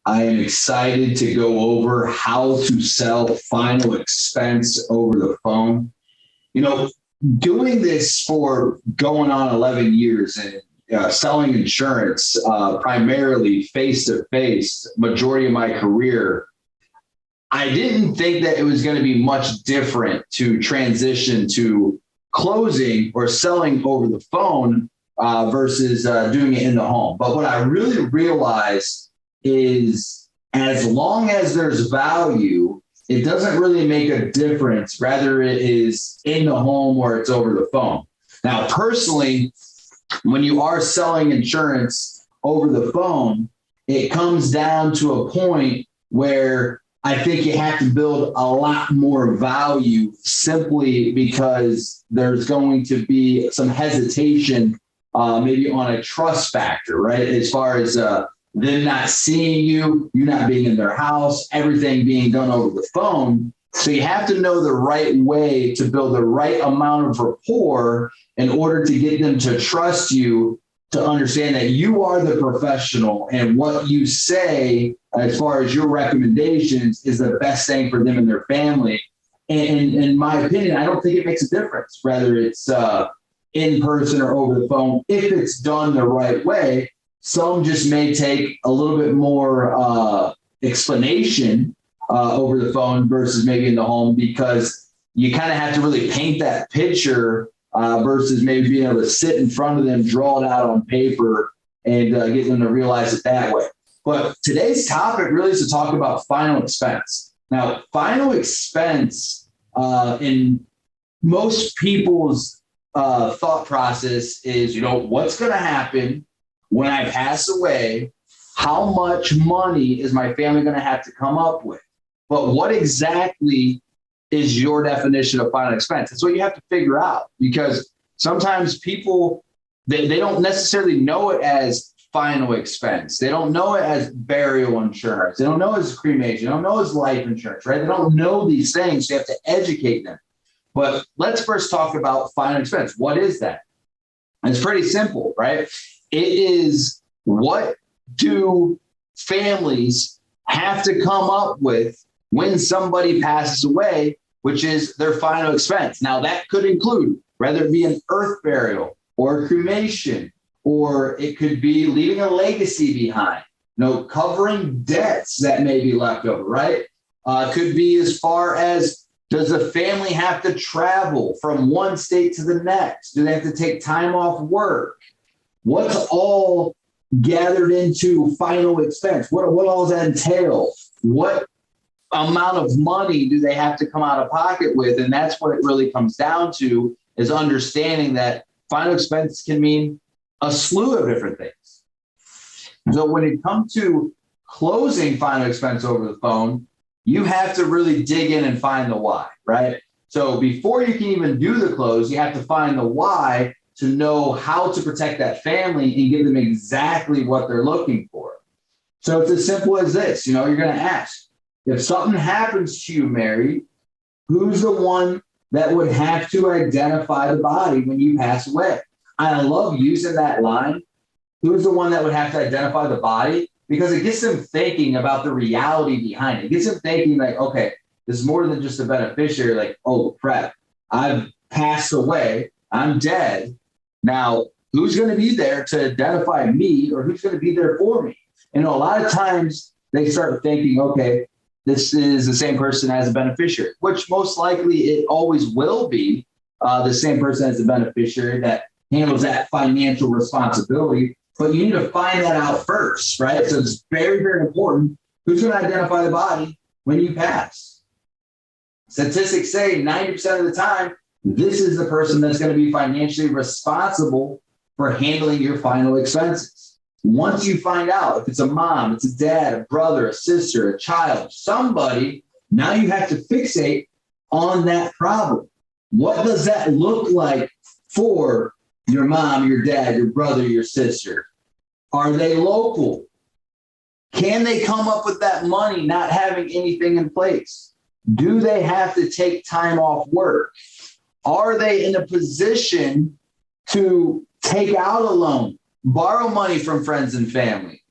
I am excited to go over how to sell final expense over the phone. You know, doing this for going on 11 years and selling insurance primarily face to face, majority of my career, I didn't think that it was going to be much different to transition to closing or selling over the phone versus doing it in the home. But what I really realized is as long as there's value, it doesn't really make a difference, whether it is in the home or it's over the phone. Now, personally, when you are selling insurance over the phone, it comes down to a point where I think you have to build a lot more value simply because there's going to be some hesitation, maybe on a trust factor, right? As far as them not seeing you, you not being in their house, everything being done over the phone. So you have to know the right way to build the right amount of rapport in order to get them to trust you, to understand that you are the professional and what you say as far as your recommendations is the best thing for them and their family. And in my opinion, I don't think it makes a difference whether it's in person or over the phone if it's done the right way. Some just may take a little bit more explanation over the phone versus maybe in the home, because you kind of have to really paint that picture versus maybe being able to sit in front of them, draw it out on paper, and get them to realize it that way. But today's topic really is to talk about final expense. Now, final expense in most people's thought process is, you know, what's going to happen when I pass away? How much money is my family going to have to come up with? But what exactly is your definition of final expense? That's what you have to figure out, because sometimes people, they don't necessarily know it as final expense. They don't know it as burial insurance. They don't know it as cremation. They don't know it as life insurance, right? They don't know these things. So you have to educate them. But let's first talk about final expense. What is that? It's pretty simple, right? It is, what do families have to come up with when somebody passes away, which is their final expense. Now, that could include whether it be an earth burial or cremation, or it could be leaving a legacy behind, you know, covering debts that may be left over, right? Could be as far as, does the family have to travel from one state to the next? Do they have to take time off work? What's all gathered into final expense? What all does that entail? What amount of money do they have to come out of pocket with? And that's what it really comes down to, is understanding that final expense can mean a slew of different things. So when it comes to closing final expense over the phone, you have to really dig in and find the why, right? So before you can even do the close, you have to find the why to know how to protect that family and give them exactly what they're looking for. So it's as simple as this. You know, you're going to ask, if something happens to you, Mary, who's the one that would have to identify the body when you pass away? I love using that line. Who's the one that would have to identify the body? Because it gets them thinking about the reality behind it. It gets them thinking like, okay, this is more than just a beneficiary. Like, oh, crap, I've passed away. I'm dead. Now, who's going to be there to identify me, or who's going to be there for me? And a lot of times they start thinking, okay, this is the same person as a beneficiary, which most likely it always will be the same person as the beneficiary that handles that financial responsibility. But you need to find that out first, right? So it's very, very important. Who's going to identify the body when you pass? Statistics say 90% of the time, this is the person that's going to be financially responsible for handling your final expenses. Once you find out if it's a mom, it's a dad, a brother, a sister, a child, somebody, now you have to fixate on that problem. What does that look like for your mom, your dad, your brother, your sister? Are they local? Can they come up with that money not having anything in place? Do they have to take time off work? Are they in a position to take out a loan, borrow money from friends and family?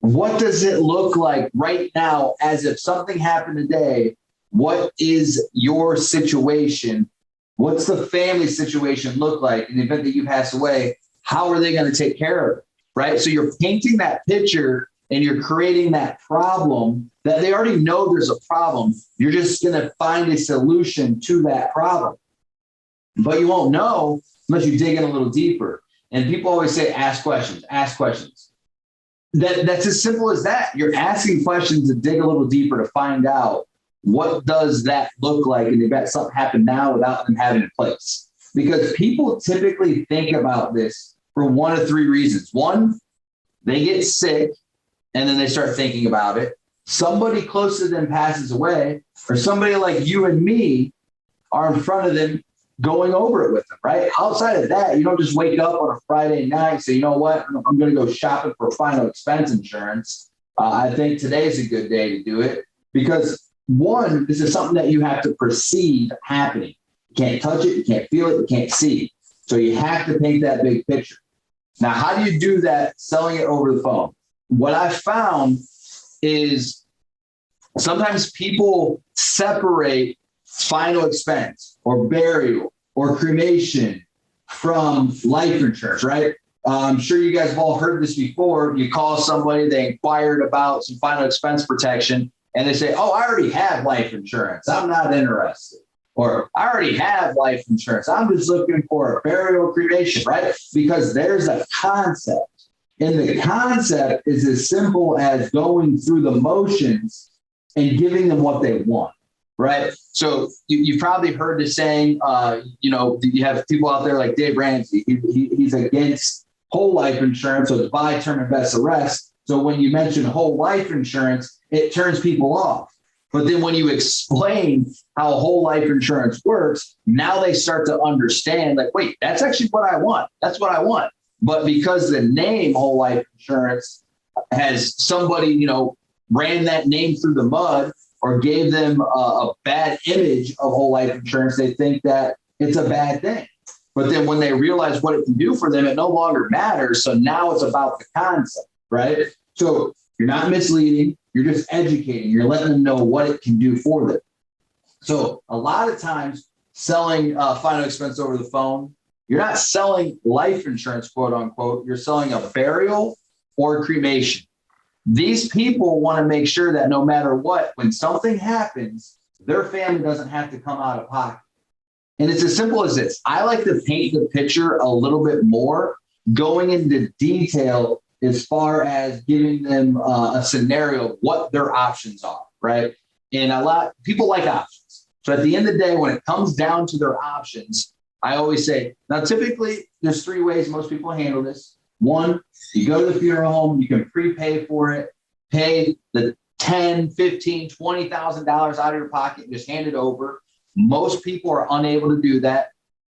What does it look like right now as if something happened today? What is your situation? What's the family situation look like in the event that you pass away? How are they going to take care of it? Right? So you're painting that picture and you're creating that problem that they already know there's a problem. You're just going to find a solution to that problem. But you won't know unless you dig in a little deeper. And people always say, ask questions, ask questions. That's as simple as that. You're asking questions to dig a little deeper to find out what does that look like in the event something happened now without them having a place. Because people typically think about this for one of three reasons. One, they get sick and then they start thinking about it. Somebody close to them passes away, or somebody like you and me are in front of them going over it with them, right? Outside of that, you don't just wake up on a Friday night and say, you know what, I'm going to go shopping for final expense insurance. I think today's a good day to do it because, one, this is something that you have to perceive happening. You can't touch it, you can't feel it, you can't see. So you have to paint that big picture. Now, how do you do that selling it over the phone? What I found is sometimes people separate final expense or burial or cremation from life insurance, right? I'm sure you guys have all heard this before. You call somebody, they inquired about some final expense protection, and they say, oh, I already have life insurance. I'm not interested. Or I already have life insurance. I'm just looking for a burial cremation, right? Because there's a concept. And the concept is as simple as going through the motions and giving them what they want. Right. So you've probably heard the saying, you have people out there like Dave Ramsey. He's against whole life insurance. So it's buy, term, invest, the rest. So when you mention whole life insurance, it turns people off. But then when you explain how whole life insurance works, now they start to understand like, wait, that's actually what I want. That's what I want. But because the name whole life insurance has somebody, ran that name through the mud, or gave them a bad image of whole life insurance, they think that it's a bad thing. But then when they realize what it can do for them, it no longer matters. So now it's about the concept, right? So you're not misleading, you're just educating, you're letting them know what it can do for them. So a lot of times selling final expense over the phone, you're not selling life insurance, quote unquote, you're selling a burial or cremation. These people want to make sure that no matter what, when something happens, their family doesn't have to come out of pocket. And it's as simple as this. I like to paint the picture a little bit more, going into detail as far as giving them a scenario of what their options are, right? And a lot people like options. So at the end of the day, when it comes down to their options, I always say, now typically there's three ways most people handle this. One, you go to the funeral home, you can prepay for it, pay the $10,000, $15,000, $20,000 out of your pocket and just hand it over. Most people are unable to do that.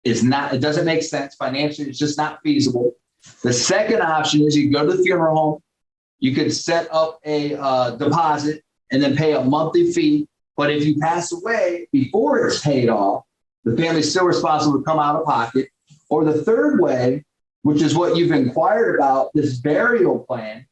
It doesn't make sense financially. It's just not feasible. The second option is you go to the funeral home, you could set up a deposit and then pay a monthly fee. But if you pass away before it's paid off, the family's still responsible to come out of pocket. Or the third way, which is what you've inquired about, this burial plan,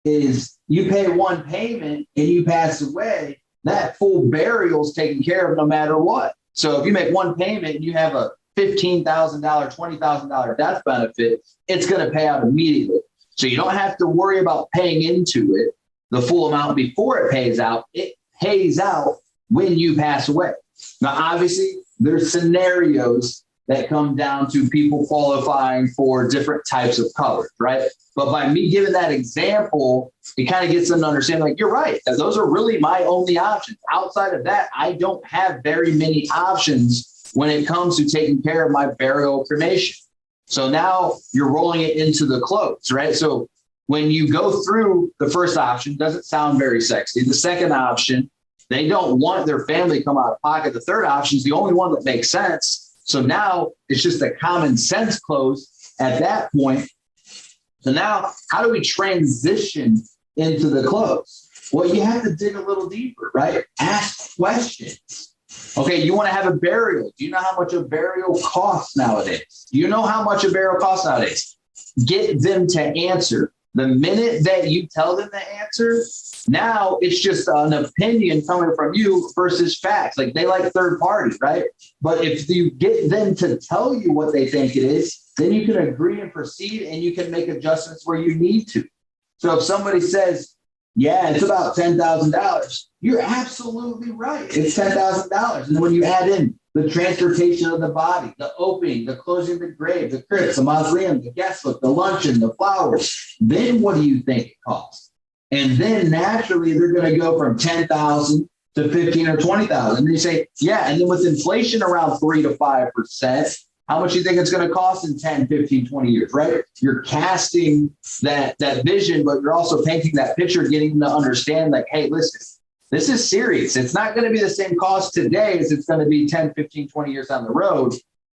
is you pay one payment and you pass away, that full burial is taken care of no matter what. So if you make one payment and you have a $15,000, $20,000 death benefit, it's going to pay out immediately. So you don't have to worry about paying into it the full amount before it pays out. It pays out when you pass away. Now, obviously, there's scenarios that come down to people qualifying for different types of coverage, right? But by me giving that example, it kind of gets them to understand, like, you're right, those are really my only options. Outside of that, I don't have very many options when it comes to taking care of my burial cremation. So now you're rolling it into the close, right? So when you go through the first option, doesn't sound very sexy. The second option, they don't want their family to come out of pocket. The third option is the only one that makes sense. So now it's just a common sense close at that point. So now how do we transition into the close? Well, you have to dig a little deeper, right? Ask questions. Okay, you want to have a burial. Do you know how much a burial costs nowadays? Do you know how much a burial costs nowadays? Get them to answer. The minute that you tell them the answer, now it's just an opinion coming from you versus facts. Like they like third party, right? But if you get them to tell you what they think it is, then you can agree and proceed and you can make adjustments where you need to. So if somebody says, yeah, it's about $10,000, you're absolutely right. It's $10,000. And when you add in the transportation of the body, the opening, the closing of the grave, the crypts, the mausoleum, the guest book, the luncheon, the flowers, then what do you think it costs? And then naturally they're going to go from 10,000 to 15 or 20,000. And they say, yeah. And then with inflation around 3 to 5%, how much do you think it's going to cost in 10, 15, 20 years, right? You're casting that vision, but you're also painting that picture, getting them to understand like, hey, listen, this is serious. It's not going to be the same cost today as it's going to be 10, 15, 20 years down the road.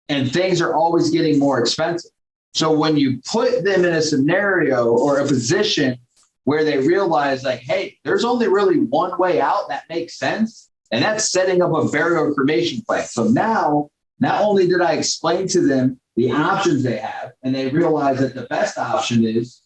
And things are always getting more expensive. So when you put them in a scenario or a position where they realize like, hey, there's only really one way out that makes sense. And that's setting up a burial cremation plan. So now, not only did I explain to them the options they have, and they realize that the best option is,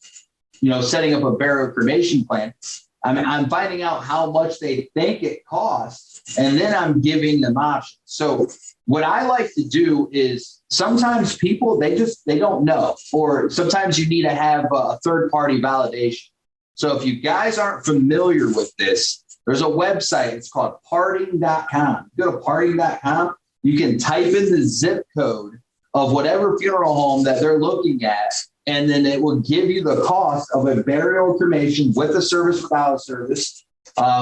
setting up a burial cremation plan. I'm finding out how much they think it costs, and then I'm giving them options. So what I like to do is sometimes people, they don't know, or sometimes you need to have a third party validation. So if you guys aren't familiar with this, there's a website. It's called parting.com. Go to parting.com. You can type in the zip code of whatever funeral home that they're looking at, and then it will give you the cost of a burial cremation with a service, without a service,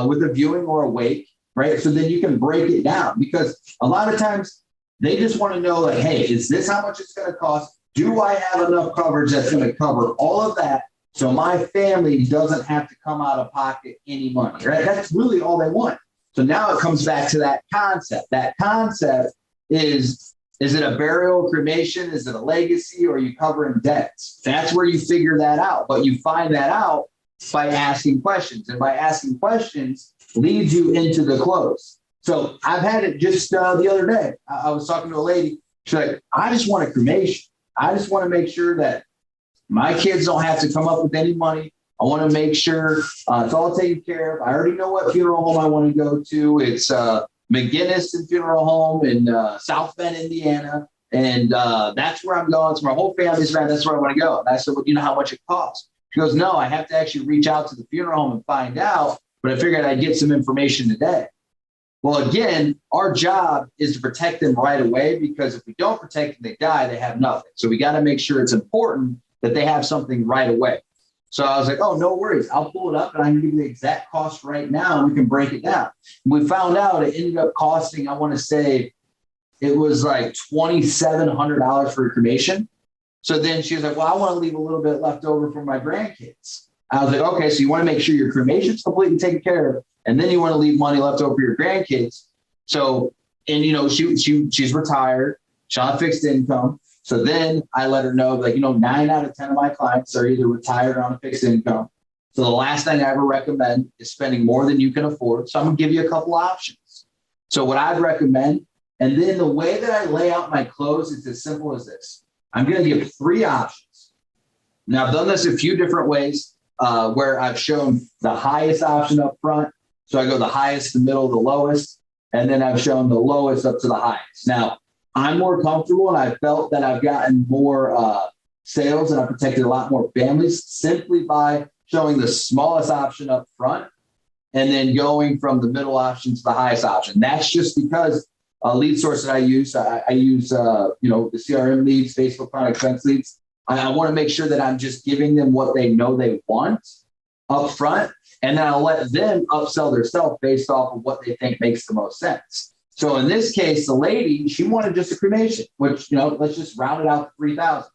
with a viewing or a wake, right? So then you can break it down, because a lot of times they just want to know, like, hey, is this how much it's going to cost? Do I have enough coverage that's going to cover all of that so my family doesn't have to come out of pocket any money, right? That's really all they want. So now it comes back to that concept. That concept is it a burial cremation? Is it a legacy? Or are you covering debts? That's where you figure that out. But you find that out by asking questions. And by asking questions leads you into the close. So I've had it just the other day. I was talking to a lady. She's like, I just want a cremation. I just want to make sure that my kids don't have to come up with any money. I want to make sure it's all taken care of. I already know what funeral home I want to go to. It's McGinnis and Funeral Home in South Bend, Indiana. And that's where I'm going. So my whole family's around. That's where I want to go. And I said, well, do you know how much it costs? She goes, no, I have to actually reach out to the funeral home and find out. But I figured I'd get some information today. Well, again, our job is to protect them right away, because if we don't protect them, they die, they have nothing. So we got to make sure it's important that they have something right away. So I was like, oh, no worries. I'll pull it up and I can give you the exact cost right now, and we can break it down. And we found out it ended up costing, I want to say it was like $2,700 for a cremation. So then she was like, well, I want to leave a little bit left over for my grandkids. I was like, okay, so you want to make sure your cremation's completely taken care of, and then you want to leave money left over for your grandkids. So, and she's retired, she's on fixed income. So then I let her know, like, 9 out of 10 of my clients are either retired or on a fixed income. So the last thing I ever recommend is spending more than you can afford. So I'm going to give you a couple options. So what I'd recommend, and then the way that I lay out my close is as simple as this. I'm going to give 3 options. Now, I've done this a few different ways where I've shown the highest option up front. So I go the highest, the middle, the lowest, and then I've shown the lowest up to the highest. Now, I'm more comfortable, and I felt that I've gotten more sales, and I've protected a lot more families simply by showing the smallest option up front and then going from the middle option to the highest option. That's just because a lead source that I use, I use, the CRM leads, Facebook product expense leads. I want to make sure that I'm just giving them what they know they want up front, and then I'll let them upsell themselves based off of what they think makes the most sense. So in this case, the lady, she wanted just a cremation, which, let's just round it out to 3,000.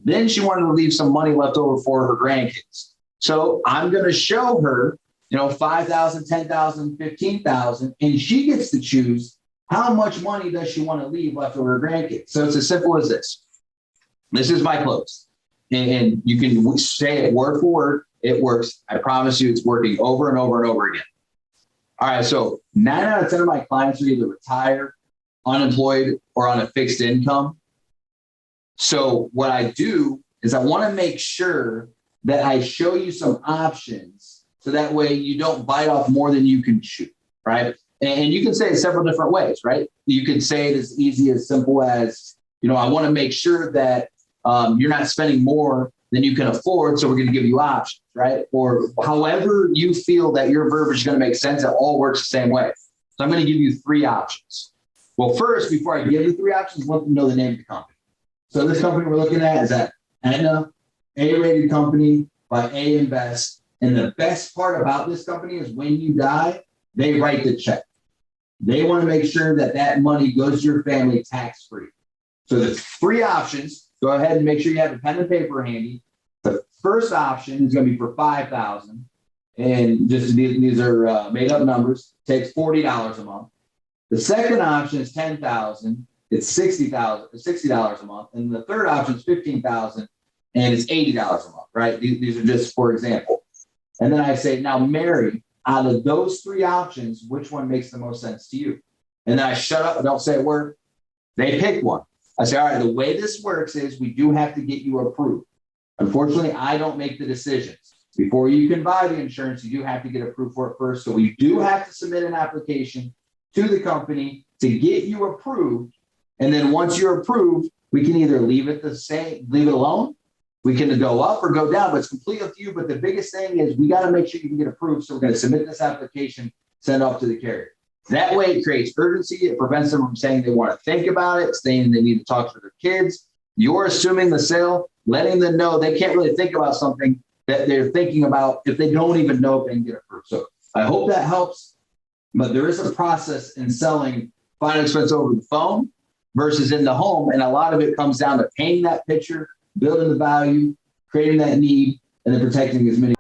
Then she wanted to leave some money left over for her grandkids. So I'm going to show her, 5,000, 10,000, 15,000, and she gets to choose how much money does she want to leave left over her grandkids. So it's as simple as this. This is my close. And you can say it word for word. It works. I promise you it's working over and over and over again. All right, so 9 out of 10 of my clients are either retired, unemployed, or on a fixed income. So what I do is I want to make sure that I show you some options so that way you don't bite off more than you can chew, right? And you can say it several different ways, right? You can say it as easy as simple as, I want to make sure that you're not spending more than you can afford, so we're going to give you options, right? Or however you feel that your verbiage is going to make sense, it all works the same way. So I'm going to give you 3 options. Well, first, before I give you 3 options, I want them to know the name of the company. So this company we're looking at is that Aetna, A-rated company by A Invest. And the best part about this company is when you die, they write the check. They want to make sure that that money goes to your family tax-free. So there's 3 options. Go ahead and make sure you have a pen and paper handy. The first option is going to be for $5,000, and just these are made up numbers. Takes $40 a month. The second option is $10,000. It's $60 a month, and the third option is $15,000, and it's $80 a month. Right? These are just for example. And then I say, now, Mary, out of those 3 options, which one makes the most sense to you? And then I shut up and don't say a word. They pick one. I say, all right, the way this works is we do have to get you approved. Unfortunately, I don't make the decisions. Before you can buy the insurance, you do have to get approved for it first. So we do have to submit an application to the company to get you approved. And then once you're approved, we can either leave it alone. We can go up or go down, but it's completely up to you. But the biggest thing is we got to make sure you can get approved. So we're going to submit this application, send it off to the carrier. That way it creates urgency. It prevents them from saying they want to think about it, saying they need to talk to their kids. You're assuming the sale, letting them know they can't really think about something that they're thinking about if they don't even know if they can get approved. So I hope that helps. But there is a process in selling final expense over the phone versus in the home. And a lot of it comes down to painting that picture, building the value, creating that need, and then protecting as many.